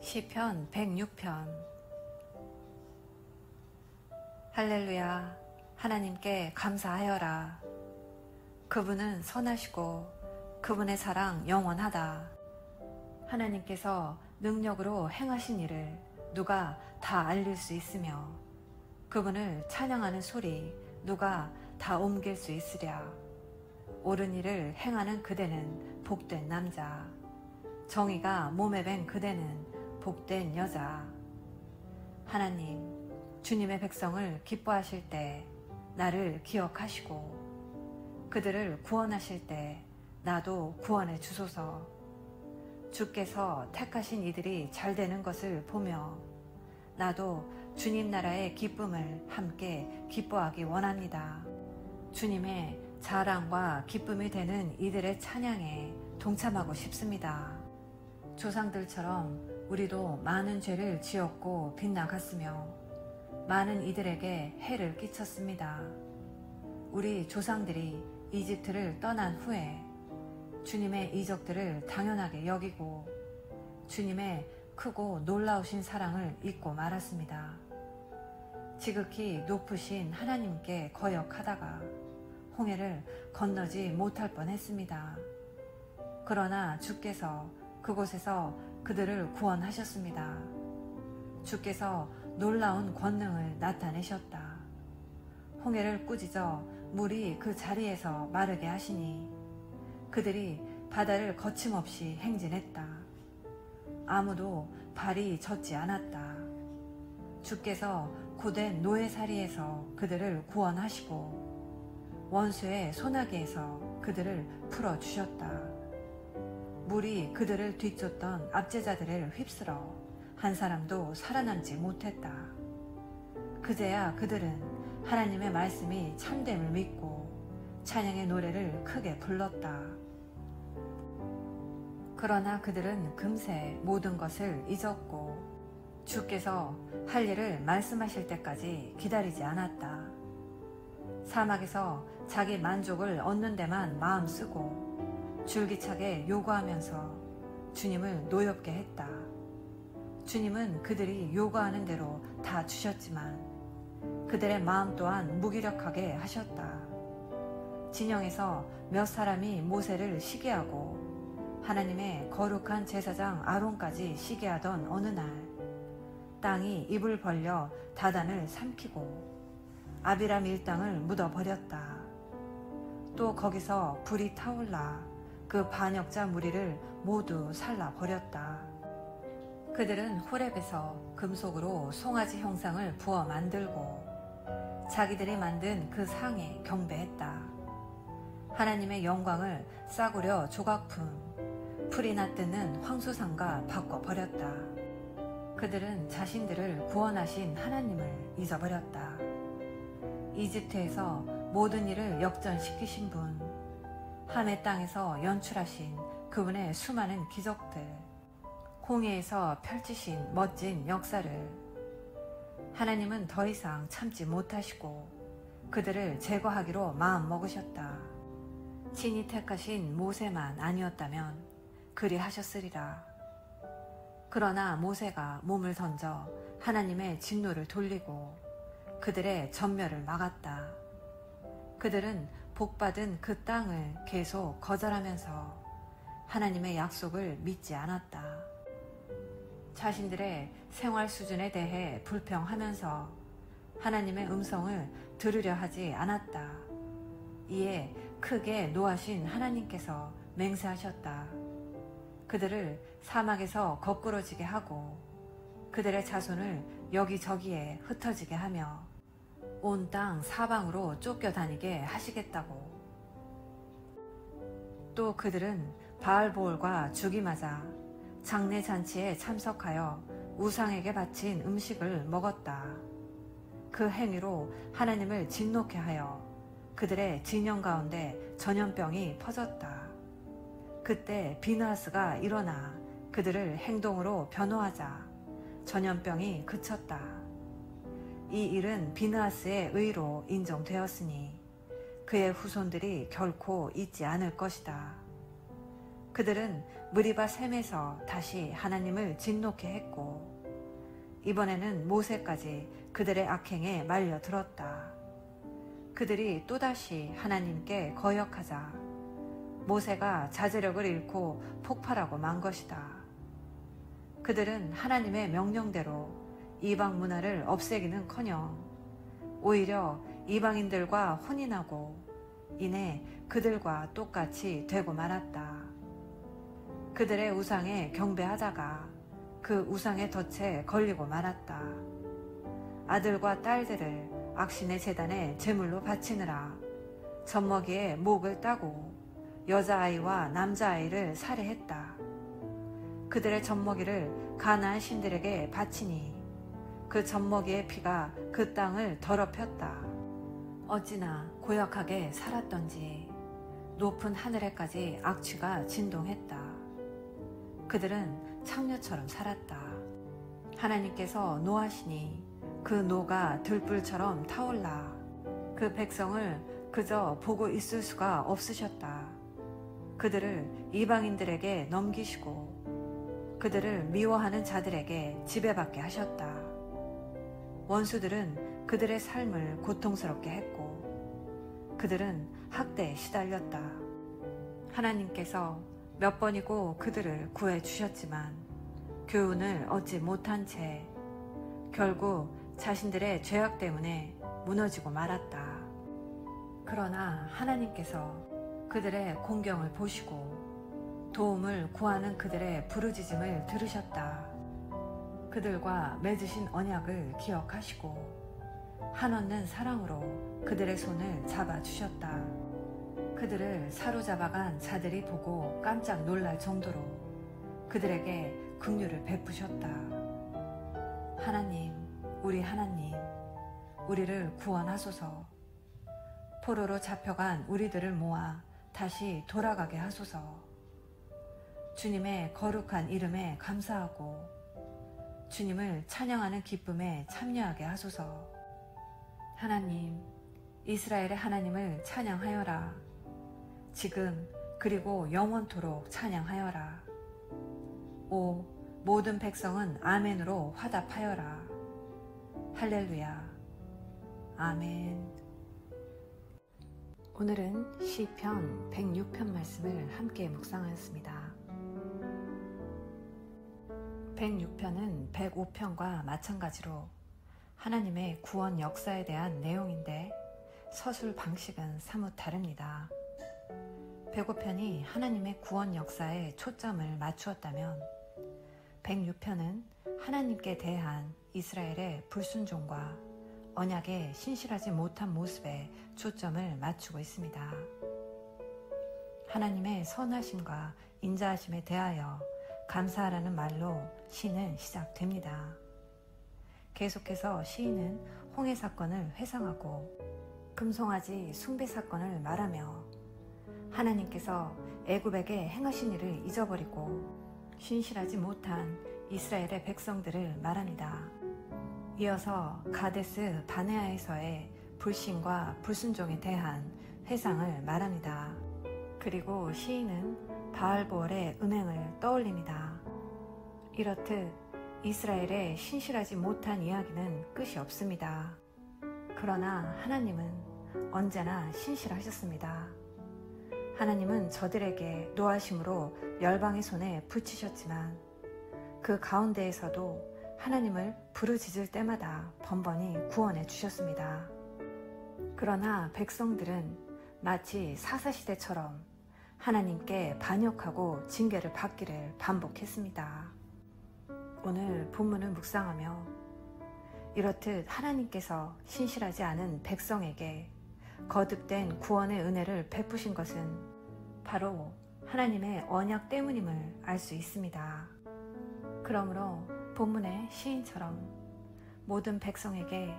시편 106편. 할렐루야. 하나님께 감사하여라. 그분은 선하시고 그분의 사랑 영원하다. 하나님께서 능력으로 행하신 일을 누가 다 알릴 수 있으며 그분을 찬양하는 소리 누가 다 옮길 수 있으랴. 옳은 일을 행하는 그대는 복된 남자, 정의가 몸에 밴 그대는 복된 여자. 하나님, 주님의 백성을 기뻐하실 때 나를 기억하시고 그들을 구원하실 때 나도 구원해 주소서. 주께서 택하신 이들이 잘 되는 것을 보며 나도 주님 나라의 기쁨을 함께 기뻐하기 원합니다. 주님의 자랑과 기쁨이 되는 이들의 찬양에 동참하고 싶습니다. 조상들처럼 우리도 많은 죄를 지었고 빗나갔으며 많은 이들에게 해를 끼쳤습니다. 우리 조상들이 이집트를 떠난 후에 주님의 이적들을 당연하게 여기고 주님의 크고 놀라우신 사랑을 잊고 말았습니다. 지극히 높으신 하나님께 거역하다가 홍해를 건너지 못할 뻔했습니다. 그러나 주께서 그곳에서 그들을 구원하셨습니다. 주께서 놀라운 권능을 나타내셨다. 홍해를 꾸짖어 물이 그 자리에서 마르게 하시니 그들이 바다를 거침없이 행진했다. 아무도 발이 젖지 않았다. 주께서 고된 노예살이에서 그들을 구원하시고 원수의 소나기에서 그들을 풀어주셨다. 물이 그들을 뒤쫓던 압제자들을 휩쓸어 한 사람도 살아남지 못했다. 그제야 그들은 하나님의 말씀이 참됨을 믿고 찬양의 노래를 크게 불렀다. 그러나 그들은 금세 모든 것을 잊었고 주께서 할 일을 말씀하실 때까지 기다리지 않았다. 사막에서 자기 만족을 얻는 데만 마음 쓰고 줄기차게 요구하면서 주님을 노엽게 했다. 주님은 그들이 요구하는 대로 다 주셨지만 그들의 마음 또한 무기력하게 하셨다. 진영에서 몇 사람이 모세를 시기하고 하나님의 거룩한 제사장 아론까지 시기하던 어느 날 땅이 입을 벌려 다단을 삼키고 아비람 일당을 묻어버렸다. 또 거기서 불이 타올라 그 반역자 무리를 모두 살라버렸다. 그들은 호렙에서 금속으로 송아지 형상을 부어 만들고 자기들이 만든 그 상에 경배했다. 하나님의 영광을 싸구려 조각품, 풀이 나뜨는 황소상과 바꿔버렸다. 그들은 자신들을 구원하신 하나님을 잊어버렸다. 이집트에서 모든 일을 역전시키신 분, 함의 땅에서 연출하신 그분의 수많은 기적들, 홍해에서 펼치신 멋진 역사를 하나님은 더 이상 참지 못하시고 그들을 제거하기로 마음먹으셨다. 친히 택하신 모세만 아니었다면 그리 하셨으리라. 그러나 모세가 몸을 던져 하나님의 진노를 돌리고 그들의 전멸을 막았다. 그들은 복받은 그 땅을 계속 거절하면서 하나님의 약속을 믿지 않았다. 자신들의 생활 수준에 대해 불평하면서 하나님의 음성을 들으려 하지 않았다. 이에 크게 노하신 하나님께서 맹세하셨다. 그들을 사막에서 거꾸러지게 하고 그들의 자손을 여기저기에 흩어지게 하며 온 땅 사방으로 쫓겨다니게 하시겠다고. 또 그들은 바알보올과 죽임하자 장례잔치에 참석하여 우상에게 바친 음식을 먹었다. 그 행위로 하나님을 진노케 하여 그들의 진영 가운데 전염병이 퍼졌다. 그때 비느하스가 일어나 그들을 행동으로 변호하자 전염병이 그쳤다. 이 일은 비느하스의 의로 인정되었으니 그의 후손들이 결코 잊지 않을 것이다. 그들은 무리바 샘에서 다시 하나님을 진노케 했고 이번에는 모세까지 그들의 악행에 말려들었다. 그들이 또다시 하나님께 거역하자 모세가 자제력을 잃고 폭발하고 만 것이다. 그들은 하나님의 명령대로 이방 문화를 없애기는커녕 오히려 이방인들과 혼인하고 이내 그들과 똑같이 되고 말았다. 그들의 우상에 경배하다가 그 우상의 덫에 걸리고 말았다. 아들과 딸들을 악신의 제단에 제물로 바치느라 젖먹이에 목을 따고 여자아이와 남자아이를 살해했다. 그들의 젖먹이를 가나안 신들에게 바치니 그 젖먹이의 피가 그 땅을 더럽혔다. 어찌나 고역하게 살았던지 높은 하늘에까지 악취가 진동했다. 그들은 창녀처럼 살았다. 하나님께서 노하시니 그 노가 들불처럼 타올라 그 백성을 그저 보고 있을 수가 없으셨다. 그들을 이방인들에게 넘기시고 그들을 미워하는 자들에게 지배받게 하셨다. 원수들은 그들의 삶을 고통스럽게 했고 그들은 학대에 시달렸다. 하나님께서 몇 번이고 그들을 구해주셨지만 교훈을 얻지 못한 채 결국 자신들의 죄악 때문에 무너지고 말았다. 그러나 하나님께서 그들의 공경을 보시고 도움을 구하는 그들의 부르짖음을 들으셨다. 그들과 맺으신 언약을 기억하시고 한없는 사랑으로 그들의 손을 잡아주셨다. 그들을 사로잡아간 자들이 보고 깜짝 놀랄 정도로 그들에게 긍휼을 베푸셨다. 하나님, 우리 하나님, 우리를 구원하소서. 포로로 잡혀간 우리들을 모아 다시 돌아가게 하소서. 주님의 거룩한 이름에 감사하고 주님을 찬양하는 기쁨에 참여하게 하소서. 하나님, 이스라엘의 하나님을 찬양하여라. 지금 그리고 영원토록 찬양하여라. 오 모든 백성은 아멘으로 화답하여라. 할렐루야. 아멘. 오늘은 시편 106편 말씀을 함께 묵상하였습니다. 106편은 105편과 마찬가지로 하나님의 구원 역사에 대한 내용인데 서술 방식은 사뭇 다릅니다. 105편이 하나님의 구원 역사에 초점을 맞추었다면 106편은 하나님께 대한 이스라엘의 불순종과 언약에 신실하지 못한 모습에 초점을 맞추고 있습니다. 하나님의 선하심과 인자하심에 대하여 감사하라는 말로 시는 시작됩니다. 계속해서 시인은 홍해 사건을 회상하고 금송아지 숭배 사건을 말하며 하나님께서 애굽에게 행하신 일을 잊어버리고 신실하지 못한 이스라엘의 백성들을 말합니다. 이어서 가데스 바네아에서의 불신과 불순종에 대한 회상을 말합니다. 그리고 시인은 바알보올의 음행을 떠올립니다. 이렇듯 이스라엘의 신실하지 못한 이야기는 끝이 없습니다. 그러나 하나님은 언제나 신실하셨습니다. 하나님은 저들에게 노하심으로 열방의 손에 붙이셨지만 그 가운데에서도 하나님을 부르짖을 때마다 번번이 구원해 주셨습니다. 그러나 백성들은 마치 사사시대처럼 하나님께 반역하고 징계를 받기를 반복했습니다. 오늘 본문을 묵상하며 이렇듯 하나님께서 신실하지 않은 백성에게 거듭된 구원의 은혜를 베푸신 것은 바로 하나님의 언약 때문임을 알 수 있습니다. 그러므로 본문의 시인처럼 모든 백성에게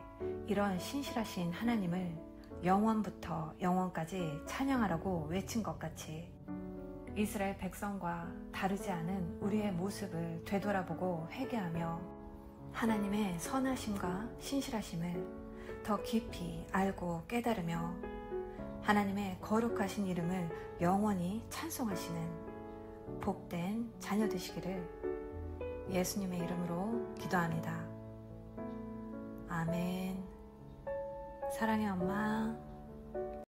이런 신실하신 하나님을 영원부터 영원까지 찬양하라고 외친 것 같이 이스라엘 백성과 다르지 않은 우리의 모습을 되돌아보고 회개하며 하나님의 선하심과 신실하심을 더 깊이 알고 깨달으며 하나님의 거룩하신 이름을 영원히 찬송하시는 복된 자녀 되시기를 예수님의 이름으로 기도합니다. 아멘. 사랑의 엄마.